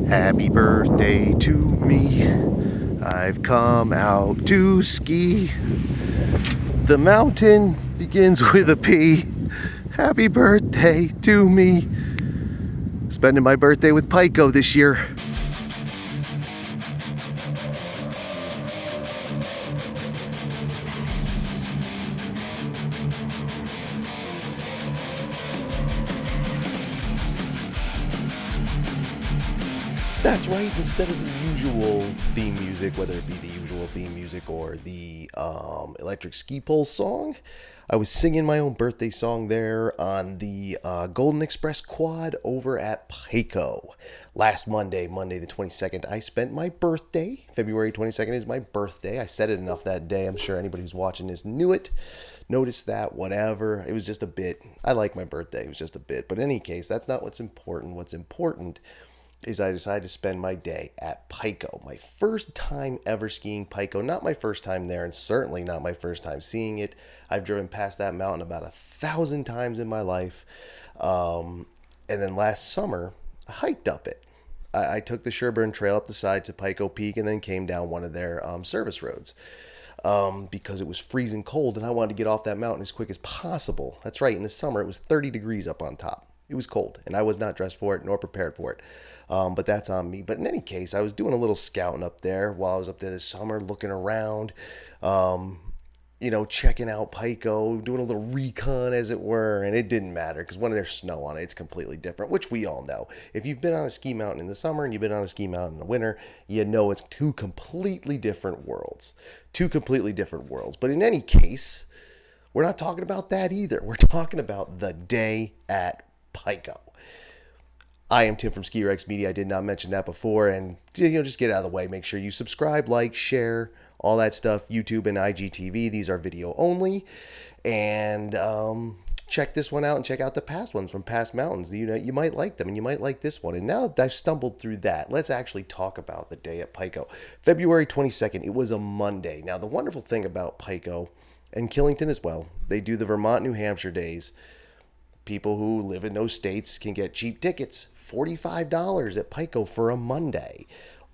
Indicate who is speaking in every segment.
Speaker 1: Happy birthday to me. I've come out to ski. The mountain begins with a P. Happy birthday to me. Spending my birthday with Pico this year. That's right, instead of the usual theme music, whether it be the usual theme music or the electric ski pole song, I was singing my own birthday song there on the Golden Express quad over at Pico. Last Monday, Monday the 22nd, I spent my birthday. February 22nd is my birthday. I said it enough that day. I'm sure anybody who's watching this knew it. Noticed that, whatever. It was just a bit. I like my birthday. It was just a bit. But in any case, that's not what's important. What's important is I decided to spend my day at Pico. My first time ever skiing Pico. Not my first time there, and certainly not my first time seeing it. I've driven past that mountain about 1,000 times in my life. And then last summer, I hiked up it. I took the Sherburne Trail up the side to Pico Peak and then came down one of their service roads. Because it was freezing cold and I wanted to get off that mountain as quick as possible. That's right, in the summer it was 30 degrees up on top. It was cold, and I was not dressed for it nor prepared for it. But that's on me. But in any case, I was doing a little scouting up there while I was up there this summer, looking around, checking out Pico, doing a little recon, as it were. And it didn't matter because when there's snow on it, it's completely different, which we all know. If you've been on a ski mountain in the summer and you've been on a ski mountain in the winter, you know it's two completely different worlds. Two completely different worlds. But in any case, we're not talking about that either. We're talking about the day at Pico. I am Tim from Ski Rex Media. I did not mention that before, and just get it out of the way. Make sure you subscribe, like, share, all that stuff. YouTube and IGTV. These are video only, and check this one out and check out the past ones from past mountains. You might like them, and you might like this one. And now that I've stumbled through that, let's actually talk about the day at Pico. February 22nd. It was a Monday. Now the wonderful thing about Pico and Killington as well, they do the Vermont, New Hampshire days. People who live in those states can get cheap tickets. $45 at Pico for a Monday.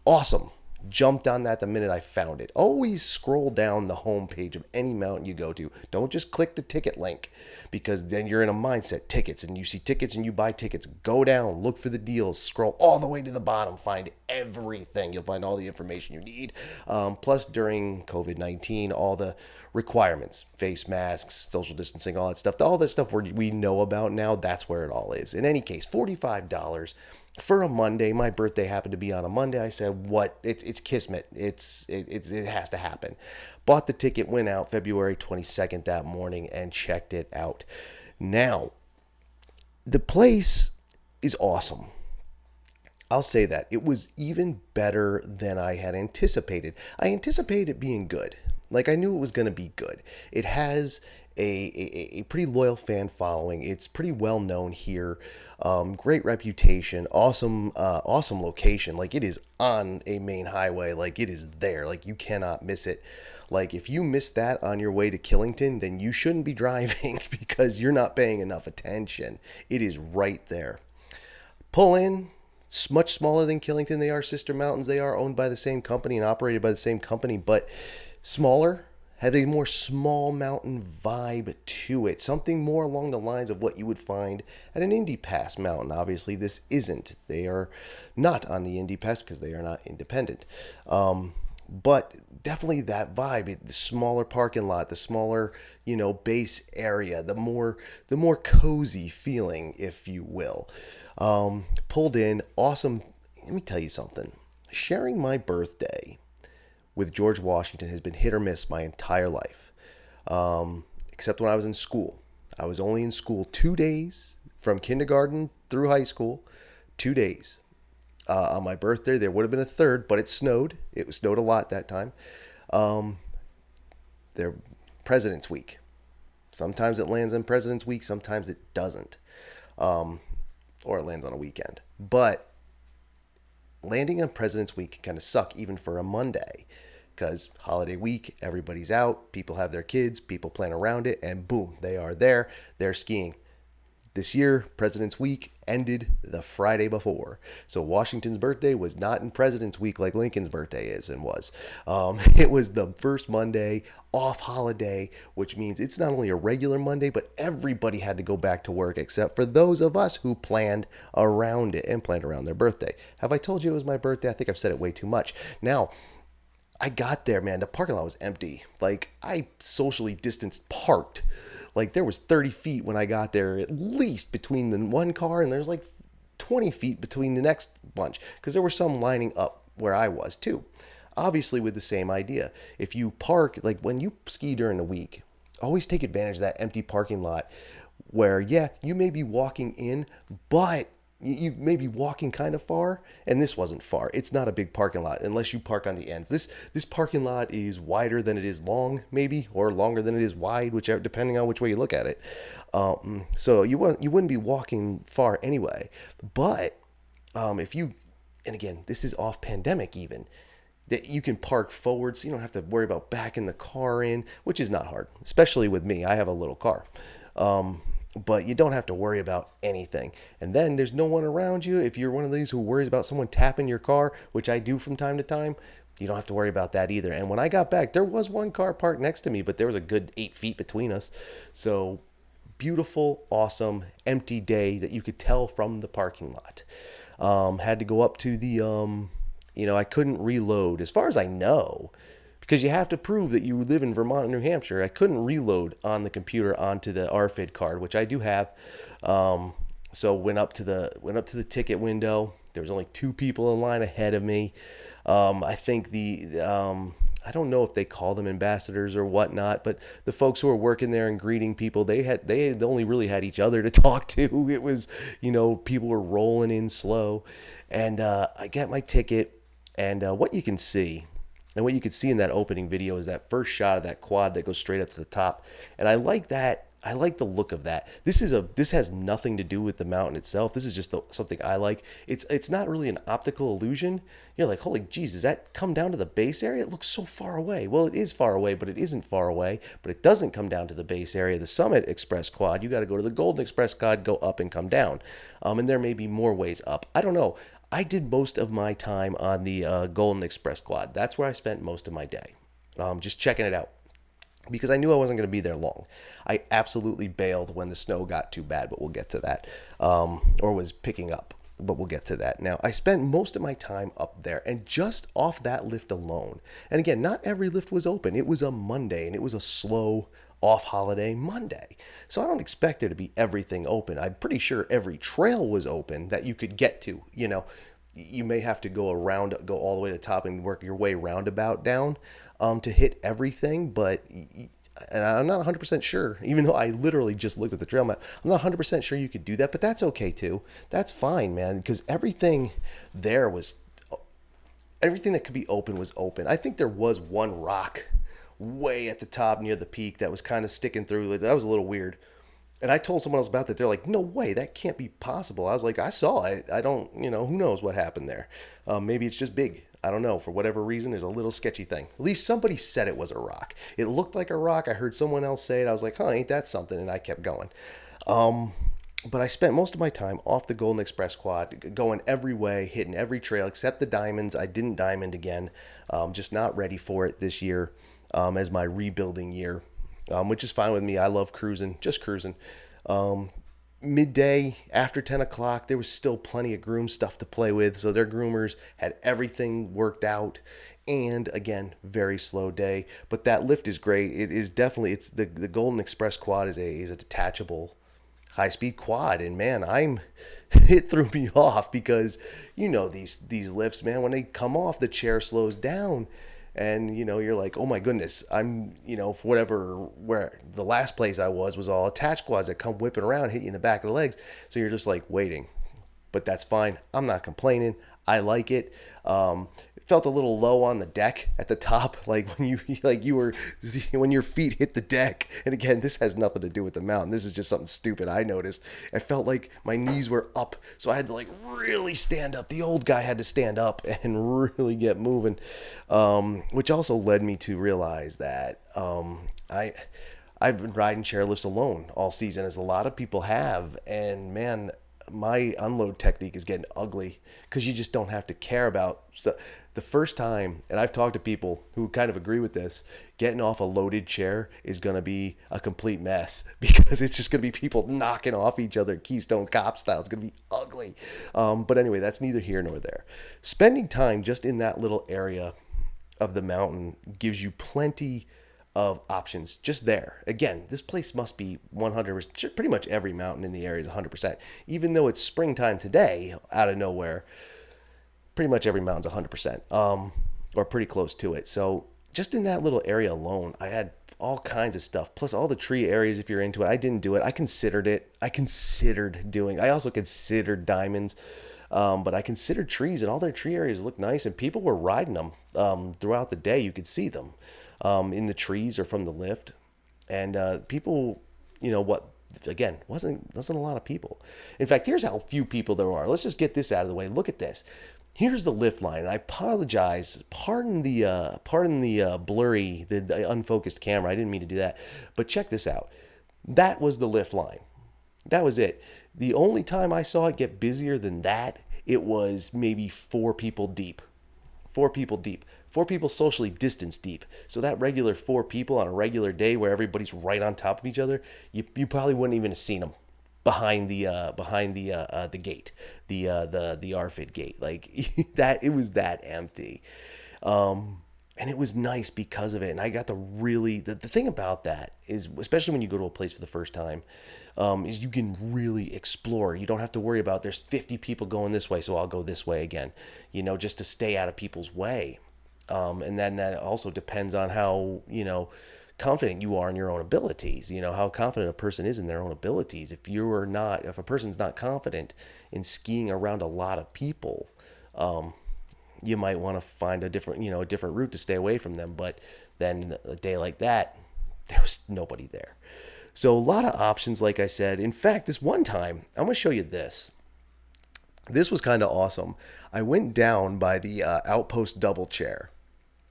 Speaker 1: Awesome. Jumped on that the minute I found it. Always scroll down the homepage of any mountain you go to. Don't just click the ticket link, because then you're in a mindset. Tickets, and you see tickets and you buy tickets. Go down, look for the deals, scroll all the way to the bottom, find everything. You'll find all the information you need. Plus, during COVID-19, all the requirements, face masks, social distancing, all that stuff, we know about now, that's where it all is. In any case, $45 for a Monday. My birthday happened to be on a Monday. I said, what? It's kismet. It has to happen. Bought the ticket, went out February 22nd that morning and checked it out. Now, the place is awesome. I'll say that. It was even better than I had anticipated. I anticipated it being good. Like, I knew it was going to be good. It has a pretty loyal fan following. It's pretty well known here. Great reputation. Awesome location. Like, it is on a main highway. Like, it is there. Like, you cannot miss it. Like, if you miss that on your way to Killington, then you shouldn't be driving because you're not paying enough attention. It is right there. Pull in. It's much smaller than Killington. They are sister mountains. They are owned by the same company and operated by the same company, but smaller, have a more small mountain vibe to it. Something more along the lines of what you would find at an Indy Pass mountain. Obviously, this isn't. They are not on the Indy Pass because they are not independent. But definitely that vibe, the smaller parking lot, the smaller, base area, the more cozy feeling, if you will. Pulled in, awesome. Let me tell you something. Sharing my birthday with George Washington has been hit or miss my entire life, except when I was in school. I was only in school 2 days, from kindergarten through high school, 2 days. On my birthday, there would have been a third, but it snowed. It snowed a lot that time. President's Week. Sometimes it lands on President's Week, sometimes it doesn't, or it lands on a weekend. But landing on President's Week can kind of suck even for a Monday, because holiday week, everybody's out, people have their kids, people plan around it, and boom, they are there. They're skiing. This year, President's Week ended the Friday before. So Washington's birthday was not in President's Week like Lincoln's birthday is and was. It was the first Monday off holiday, which means it's not only a regular Monday, but everybody had to go back to work except for those of us who planned around it and planned around their birthday. Have I told you it was my birthday? I think I've said it way too much. Now, I got there, man. The parking lot was empty. Like, I socially distanced parked. Like, there was 30 feet when I got there, at least between the one car, and there's like 20 feet between the next bunch, because there were some lining up where I was too. Obviously, with the same idea. If you park, like when you ski during the week, always take advantage of that empty parking lot where, yeah, you may be walking in, but you may be walking kind of far, and this wasn't far. It's not a big parking lot unless you park on the ends. This parking lot is wider than it is long, maybe, or longer than it is wide, whichever, depending on which way you look at it. So you wouldn't be walking far anyway. But if you, and again, this is off pandemic even, that you can park forward, so you don't have to worry about backing the car in, which is not hard, especially with me. I have a little car. But you don't have to worry about anything. And then there's no one around you. If you're one of these who worries about someone tapping your car, which I do from time to time, you don't have to worry about that either. And when I got back, there was one car parked next to me, but there was a good 8 feet between us. So beautiful, awesome, empty day that you could tell from the parking lot. Had to go up to the, I couldn't reload. As far as I know, because you have to prove that you live in Vermont and New Hampshire. I couldn't reload on the computer onto the RFID card, which I do have. So went up to the ticket window. There was only 2 people in line ahead of me. I think I don't know if they call them ambassadors or whatnot, but the folks who were working there and greeting people, they only really had each other to talk to. It was, people were rolling in slow, and I got my ticket, and what you can see. And what you could see in that opening video is that first shot of that quad that goes straight up to the top. And I like that. I like the look of that. This has nothing to do with the mountain itself. This is just something I like. It's not really an optical illusion. You're like, holy jeez, does that come down to the base area? It looks so far away. Well, it is far away, but it isn't far away. But it doesn't come down to the base area. The Summit Express quad, you got to go to the Golden Express quad, go up and come down. And there may be more ways up. I don't know. I did most of my time on the Golden Express quad. That's where I spent most of my day, just checking it out, because I knew I wasn't going to be there long. I absolutely bailed when the snow got too bad, but we'll get to that, or was picking up, but we'll get to that. Now, I spent most of my time up there, and just off that lift alone, and again, not every lift was open. It was a Monday, and it was a slow off holiday Monday. So I don't expect there to be everything open. I'm pretty sure every trail was open that you could get to. You may have to go all the way to the top and work your way roundabout down to hit everything. But, and I'm not 100% sure, even though I literally just looked at the trail map, I'm not 100% sure you could do that, but that's okay too. That's fine, man, because everything that could be open was open. I think there was one rock way at the top near the peak that was kind of sticking through. That was a little weird. And I told someone else about that. They're like, no way, that can't be possible. I was like, I saw it. I don't, who knows what happened there. Maybe it's just big. I don't know. For whatever reason, there's a little sketchy thing. At least somebody said it was a rock. It looked like a rock. I heard someone else say it. I was like, ain't that something? And I kept going. But I spent most of my time off the Golden Express quad, going every way, hitting every trail except the diamonds. I didn't diamond again. Just not ready for it this year. As my rebuilding year, which is fine with me. I love cruising, just cruising. Midday, after 10 o'clock, there was still plenty of groom stuff to play with. So their groomers had everything worked out. And again, very slow day. But that lift is great. It is definitely, it's the Golden Express quad is a detachable high-speed quad. And man, it threw me off because, these lifts, man, when they come off, the chair slows down. And, you're like, oh my goodness, I'm, where the last place I was all attached quads that come whipping around, hit you in the back of the legs. So you're just like waiting, but that's fine. I'm not complaining. I like it. It felt a little low on the deck at the top, like when when your feet hit the deck. And again, this has nothing to do with the mountain. This is just something stupid I noticed. I felt like my knees were up, so I had to really stand up. The old guy had to stand up and really get moving, which also led me to realize that I've been riding chairlifts alone all season, as a lot of people have, and man, my unload technique is getting ugly because you just don't have to care about. So the first time, and I've talked to people who kind of agree with this, getting off a loaded chair is going to be a complete mess because it's just going to be people knocking off each other, Keystone Cop style. It's going to be ugly. But anyway, that's neither here nor there. Spending time just in that little area of the mountain gives you plenty of options just there. Again, this place must be 100%. Pretty much every mountain in the area is 100%. Even though it's springtime today, out of nowhere, pretty much every mountain's 100%, or pretty close to it. So just in that little area alone, I had all kinds of stuff. Plus all the tree areas, if you're into it. I didn't do it. I considered it. I considered doing. I also considered diamonds. But I considered trees, and all their tree areas looked nice, and people were riding them throughout the day. You could see them in the trees or from the lift, and people, what? Again, wasn't a lot of people. In fact, here's how few people there are. Let's just get this out of the way. Look at this. Here's the lift line, and I apologize. Pardon the blurry, the unfocused camera. I didn't mean to do that, but check this out. That was the lift line. That was it. The only time I saw it get busier than that, it was maybe 4 people deep. 4 people deep. 4 people socially distanced deep. So that regular 4 people on a regular day where everybody's right on top of each other, you probably wouldn't even have seen them behind the gate, the RFID gate. Like that, it was that empty. And it was nice because of it. And I got to really, the thing about that is, especially when you go to a place for the first time, is you can really explore. You don't have to worry about there's 50 people going this way, so I'll go this way again, just to stay out of people's way. And then that also depends on how, confident you are in your own abilities, how confident a person is in their own abilities. If a person's not confident in skiing around a lot of people, you might want to find a different route to stay away from them. But then a day like that, there was nobody there. So a lot of options, like I said. In fact, this one time, I'm going to show you this. This was kind of awesome. I went down by the outpost double chair.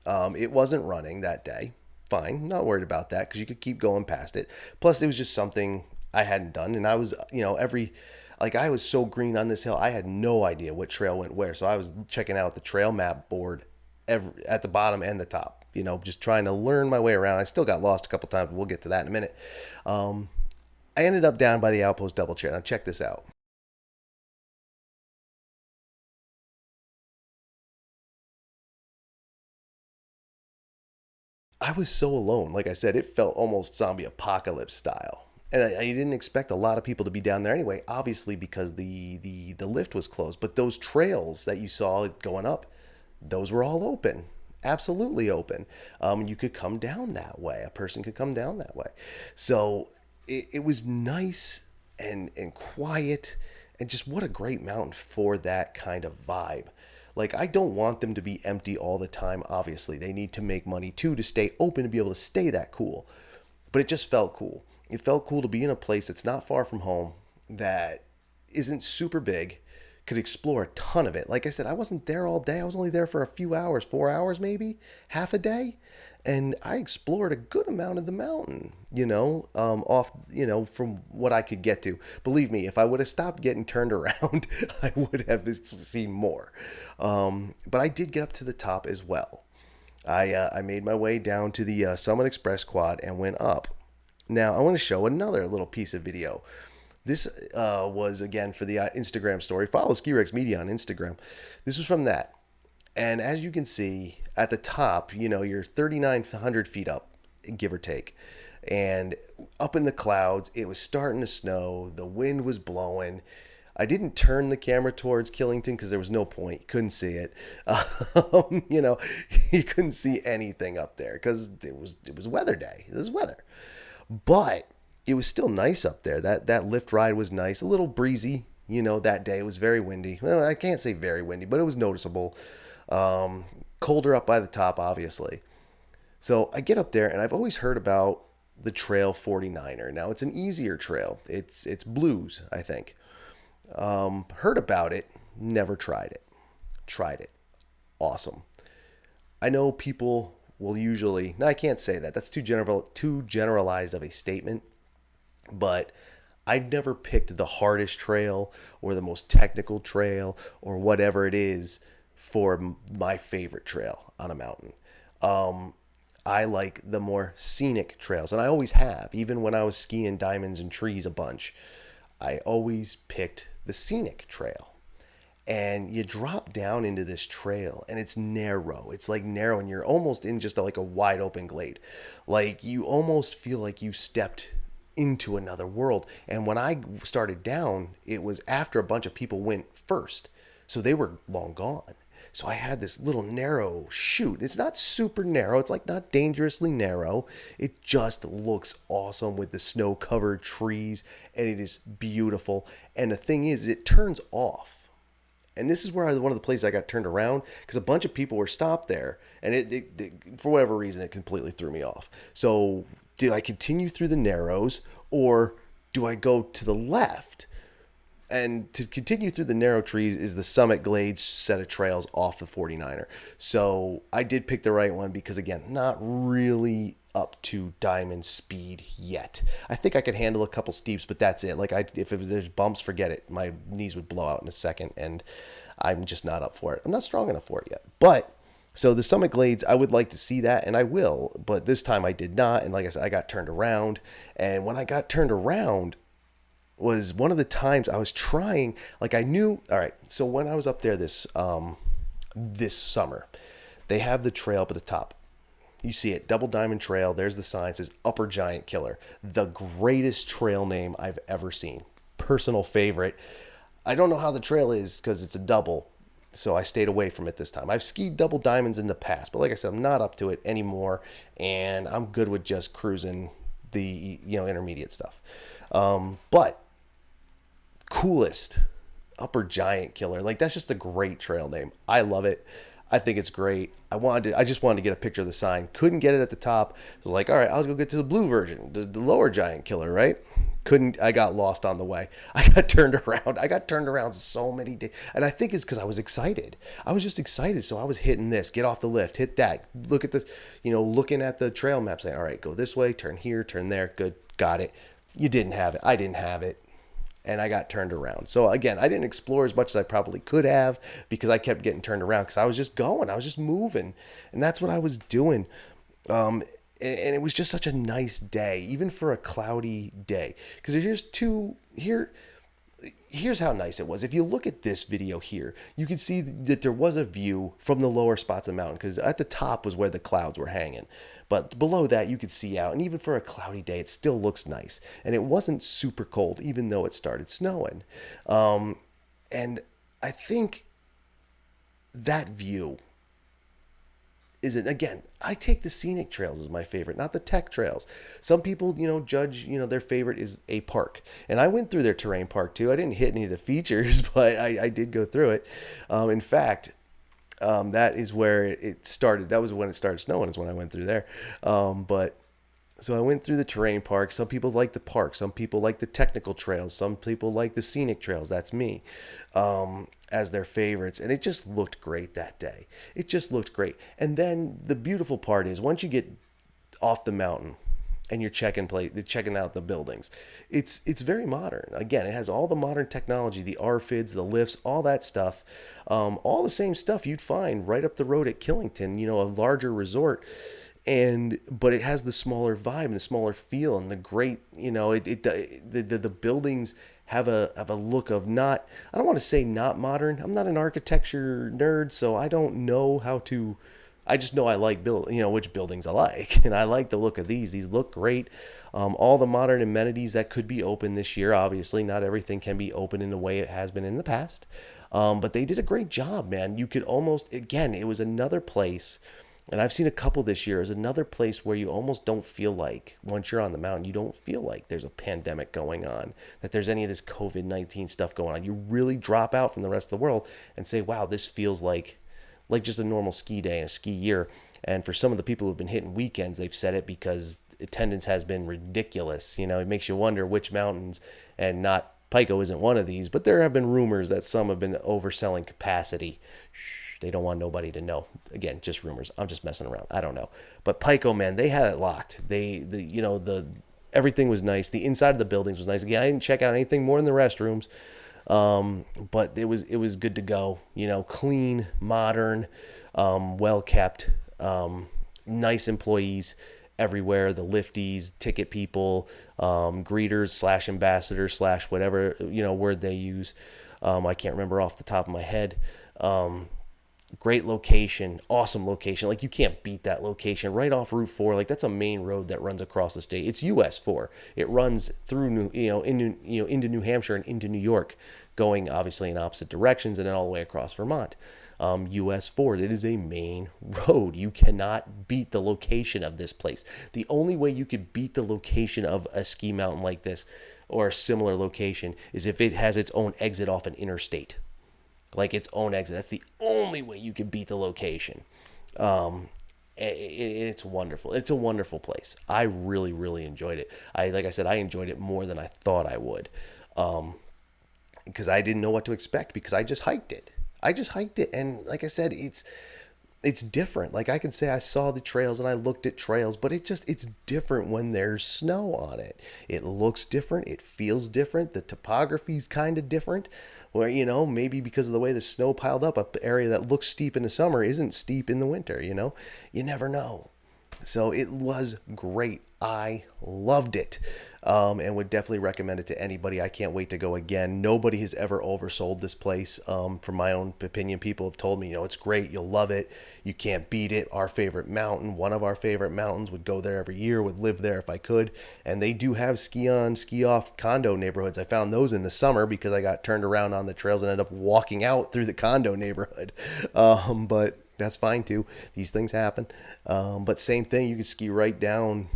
Speaker 1: It wasn't running that day. Fine, not worried about that because you could keep going past it. Plus, it was just something I hadn't done, and I was, I was so green on this hill, I had no idea what trail went where. So I was checking out the trail map board at the bottom and the top, just trying to learn my way around. I still got lost a couple times, but we'll get to that in a minute. I ended up down by the outpost double chair. Now check this out. I was so alone. Like I said, it felt almost zombie apocalypse style. And I didn't expect a lot of people to be down there anyway, obviously because the lift was closed. But those trails that you saw going up, those were all open, absolutely open. You could come down that way. A person could come down that way. So it was nice and quiet, and just what a great mountain for that kind of vibe. Like, I don't want them to be empty all the time. Obviously, they need to make money too to stay open, to be able to stay that cool. But it just felt cool. It felt cool to be in a place that's not far from home, that isn't super big, could explore a ton of it. Like I said, I wasn't there all day. I was only there for a few hours, 4 hours maybe, half a day. And I explored a good amount of the mountain, from what I could get to. Believe me, if I would have stopped getting turned around, I would have seen more. But I did get up to the top as well. I made my way down to the Summit Express quad and went up. Now, I want to show another little piece of video. This was, again, for the Instagram story. Follow Ski Rex Media on Instagram. This was from that. And as you can see, at the top, you're 3,900 feet up, give or take. And up in the clouds, it was starting to snow. The wind was blowing. I didn't turn the camera towards Killington because there was no point. You couldn't see it. You couldn't see anything up there because it was weather day. It was weather. But it was still nice up there. That lift ride was nice. A little breezy, that day. It was very windy. Well, I can't say very windy, but it was noticeable. Colder up by the top, obviously. So I get up there, and I've always heard about the Trail 49er. Now, it's an easier trail. It's blues, I think. Heard about it, never tried it. Tried it. Awesome. I know people will usually, no, I can't say that. That's too generalized of a statement, but I've never picked the hardest trail or the most technical trail or whatever it is for my favorite trail on a mountain. I like the more scenic trails, and I always have. Even when I was skiing diamonds and trees a bunch, I always picked the scenic trail. And you drop down into this trail, and it's narrow. It's like narrow, and you're almost in just like a wide open glade. Like you almost feel like you stepped into another world. And when I started down, it was after a bunch of people went first, so they were long gone. So I had this little narrow chute. It's not super narrow. It's like not dangerously narrow. It just looks awesome with the snow covered trees, and it is beautiful. And the thing is, it turns off. And this is where one of the places I got turned around because a bunch of people were stopped there, and for whatever reason it completely threw me off. So did I continue through the narrows, or do I go to the left? And to continue through the narrow trees is the Summit Glades set of trails off the 49er. So I did pick the right one because, again, not really up to diamond speed yet. I think I could handle a couple steeps, but that's it. Like if there's bumps, forget it. My knees would blow out in a second, and I'm just not up for it. I'm not strong enough for it yet. But so the Summit Glades, I would like to see that, and I will. But this time I did not, and like I said, I got turned around. And when I got turned around, was one of the times I was trying, like I knew, all right, so when I was up there this summer, they have the trail up at the top. You see it, Double Diamond Trail. There's the sign, it says Upper Giant Killer. The greatest trail name I've ever seen. Personal favorite. I don't know how the trail is because it's a double, so I stayed away from it this time. I've skied Double Diamonds in the past, but like I said, I'm not up to it anymore, and I'm good with just cruising the intermediate stuff. But coolest, Upper Giant Killer. Like that's just a great trail name. I love it. I think it's great. I just wanted to get a picture of the sign. Couldn't get it at the top. So like, all right, I'll go get to the blue version, the Lower Giant Killer, right? Couldn't. I got lost on the way. I got turned around. I got turned around so many days, and I think it's because I was excited. I was just excited, so I was hitting this, get off the lift, hit that, look at the, looking at the trail map, saying, all right, go this way, turn here, turn there, good, got it. You didn't have it. I didn't have it. And I got turned around. So again, I didn't explore as much as I probably could have because I kept getting turned around because I was just going. I was just moving. And that's what I was doing. And it was just such a nice day, even for a cloudy day. Because here's how nice it was. If you look at this video here, you can see that there was a view from the lower spots of the mountain because at the top was where the clouds were hanging. But below that, you could see out. And even for a cloudy day, it still looks nice. And it wasn't super cold, even though it started snowing. And I think that view isn't, again, I take the scenic trails as my favorite, not the tech trails. Some people, judge, their favorite is a park. And I went through their terrain park too. I didn't hit any of the features, but I did go through it. In fact, that is where it started. That was when it started snowing, is when I went through there. So I went through the terrain park. Some people like the park. Some people like the technical trails. Some people like the scenic trails. That's me, as their favorites. And it just looked great that day. It just looked great. And then the beautiful part is once you get off the mountain and you're checking out the buildings, it's very modern. Again, it has all the modern technology, the RFIDs, the lifts, all that stuff, all the same stuff you'd find right up the road at Killington, a larger resort. But it has the smaller vibe and the smaller feel and the great, the buildings have a look of not, I don't want to say not modern. I'm not an architecture nerd, so I don't know I just know I like which buildings I like, and I like the look of these. These look great. All the modern amenities that could be open this year. Obviously, not everything can be open in the way it has been in the past, but they did a great job, man. You could almost, again, it was another place. And I've seen a couple this year. Is another place where you almost don't feel like, once you're on the mountain, you don't feel like there's a pandemic going on, that there's any of this COVID-19 stuff going on. You really drop out from the rest of the world and say, wow, this feels like just a normal ski day and a ski year. And for some of the people who've been hitting weekends, they've said it because attendance has been ridiculous. It makes you wonder which mountains, and not Pico isn't one of these, but there have been rumors that some have been overselling capacity. They don't want nobody to know. Again, just rumors. I'm just messing around. I don't know. But Pico, man, they had it locked. The everything was nice. The inside of the buildings was nice. Again, I didn't check out anything more than the restrooms. But it was good to go. Clean, modern, well kept, nice employees everywhere. The lifties, ticket people, greeters slash ambassadors slash whatever word they use. I can't remember off the top of my head. Great location, awesome location. Like, you can't beat that location right off Route 4. Like, that's a main road that runs across the state. It's US 4. It runs through into New Hampshire and into New York, going obviously in opposite directions, and then all the way across Vermont. US 4. It is a main road. You cannot beat the location of this place. The only way you could beat the location of a ski mountain like this, or a similar location, is if it has its own exit off an interstate. Like, its own exit. That's the only way you can beat the location. It's wonderful. It's a wonderful place. I really, really enjoyed it. Like I said, I enjoyed it more than I thought I would, because I didn't know what to expect, because I just hiked it. And like I said, it's different. Like, I can say I saw the trails and I looked at trails, but it's different when there's snow on it. It looks different. It feels different. The topography's kind of different. Where, maybe because of the way the snow piled up, an area that looks steep in the summer isn't steep in the winter, You never know. So it was great. I loved it, and would definitely recommend it to anybody. I can't wait to go again. Nobody has ever oversold this place. From my own opinion, people have told me, it's great. You'll love it. You can't beat it. Our favorite mountain, one of our favorite mountains, would go there every year, would live there if I could. And they do have ski on, ski off condo neighborhoods. I found those in the summer because I got turned around on the trails and ended up walking out through the condo neighborhood. But that's fine too. These things happen. But same thing, you can ski right down,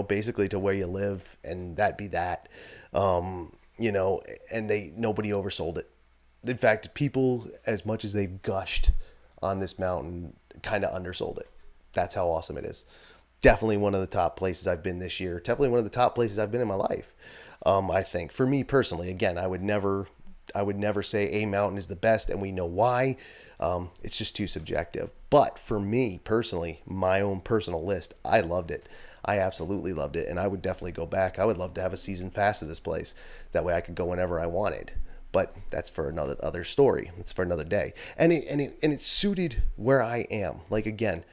Speaker 1: basically to where you live, and that'd be that. And nobody oversold it. In fact, people, as much as they've gushed on this mountain, kind of undersold it. That's how awesome it is. Definitely one of the top places I've been this year. Definitely one of the top places I've been in my life. I think, for me personally, again, I would never say a mountain is the best, and we know why. It's just too subjective. But for me personally, my own personal list, I loved it. I absolutely loved it, and I would definitely go back. I would love to have a season pass to this place. That way I could go whenever I wanted. But that's for another story. It's for another day. And it suited where I am. Like, again,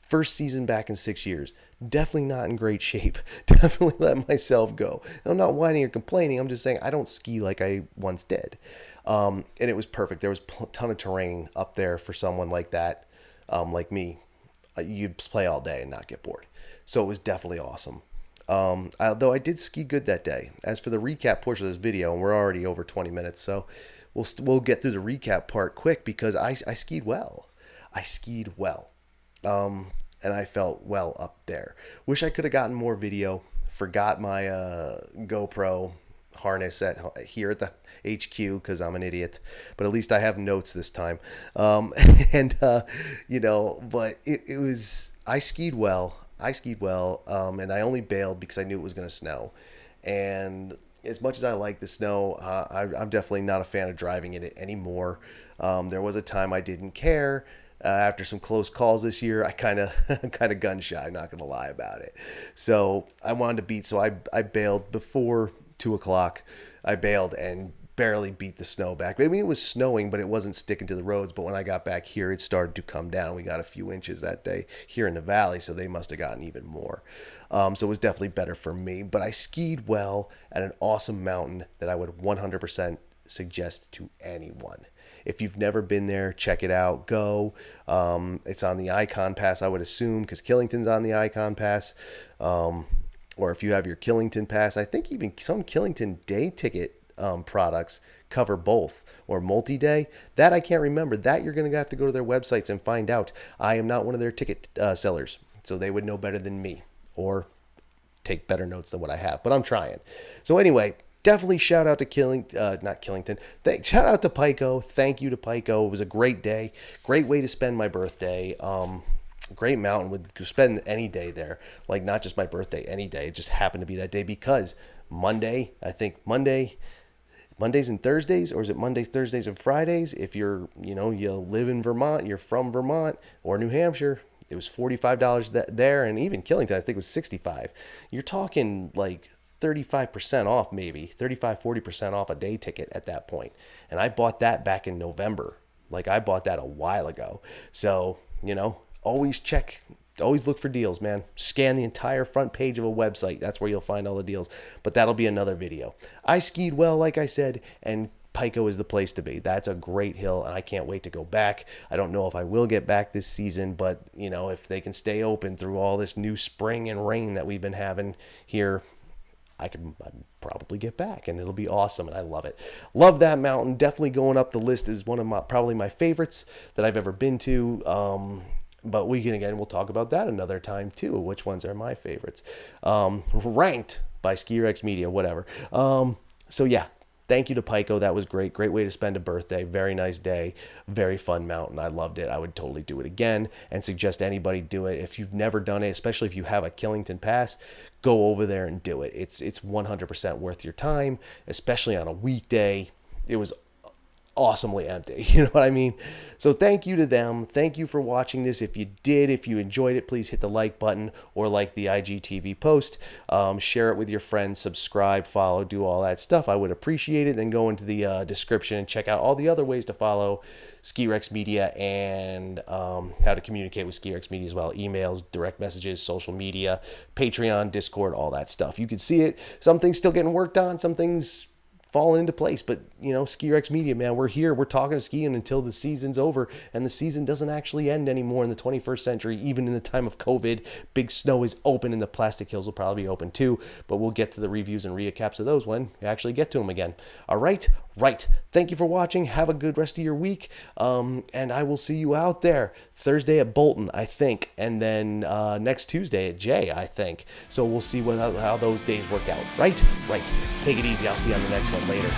Speaker 1: first season back in 6 years. Definitely not in great shape. Definitely let myself go. And I'm not whining or complaining. I'm just saying I don't ski like I once did. And it was perfect. There was a ton of terrain up there for someone like that, like me. You'd play all day and not get bored. So it was definitely awesome. Although I did ski good that day. As for the recap portion of this video, and we're already over 20 minutes, so we'll get through the recap part quick, because I skied well. And I felt well up there. Wish I could have gotten more video. Forgot my GoPro harness here at the HQ because I'm an idiot. But at least I have notes this time. But it was, I skied well. And I only bailed because I knew it was going to snow. And as much as I like the snow, I'm definitely not a fan of driving in it anymore. There was a time I didn't care. After some close calls this year, I kind of gun shy. I'm not going to lie about it. So I wanted to beat. So I bailed before 2:00. I bailed and barely beat the snow back. I mean, it was snowing, but it wasn't sticking to the roads. But when I got back here, it started to come down. We got a few inches that day here in the valley, so they must have gotten even more. So it was definitely better for me. But I skied well at an awesome mountain that I would 100% suggest to anyone. If you've never been there, check it out. Go. It's on the Icon Pass, I would assume, because Killington's on the Icon Pass. Or if you have your Killington Pass, I think even some Killington day ticket products cover both, or multi-day. That I can't remember. That you're going to have to go to their websites and find out. I am not one of their ticket sellers, so they would know better than me, or take better notes than what I have. But I'm trying. So anyway, definitely shout out to not Killington. Shout out to Pico. Thank you to Pico. It was a great day. Great way to spend my birthday. Great mountain. Would spend any day there. Like, not just my birthday, any day. It just happened to be that day because Monday, Mondays and Thursdays, or is it Monday, Thursdays, and Fridays? If you're, you live in Vermont, you're from Vermont or New Hampshire, it was $45 there, and even Killington, I think, was 65. You're talking like 35% off, maybe 35-40% off a day ticket at that point. And I bought that back in November. Like, I bought that a while ago. So, always check. Always look for deals, man. Scan the entire front page of a website. That's where you'll find all the deals. But that'll be another video. I skied well, like I said, and Pico is the place to be. That's a great hill, and I can't wait to go back. I don't know if I will get back this season, but, if they can stay open through all this new spring and rain that we've been having here, I'd probably get back, and it'll be awesome, and I love it. Love that mountain. Definitely going up the list is one of probably my favorites that I've ever been to. But we'll talk about that another time too. Which ones are my favorites? Ranked by Ski Rex Media, whatever. So yeah, thank you to Pico. That was great. Great way to spend a birthday. Very nice day. Very fun mountain. I loved it. I would totally do it again, and suggest anybody do it. If you've never done it, especially if you have a Killington pass, go over there and do it. It's 100% worth your time, especially on a weekday. It was awesomely empty. You know what I mean? So thank you to them. Thank you for watching this. If you enjoyed it, please hit the like button or like the IGTV post. Share it with your friends, subscribe, follow, do all that stuff. I would appreciate it. Then go into the description and check out all the other ways to follow Ski Rex Media, and how to communicate with Ski Rex Media as well. Emails, direct messages, social media, Patreon, Discord, all that stuff. You can see it. Some things still getting worked on. Some things falling into place, but Ski Rex Media, man, we're here, we're talking skiing until the season's over, and the season doesn't actually end anymore in the 21st century. Even in the time of COVID, Big Snow is open, and the Plastic Hills will probably be open too, but we'll get to the reviews and recaps of those when we actually get to them again. All right, thank you for watching. Have a good rest of your week, and I will see you out there Thursday at Bolton, I think, and then next Tuesday at Jay, I think. So we'll see how those days work out. Right, take it easy. I'll see you on the next one later.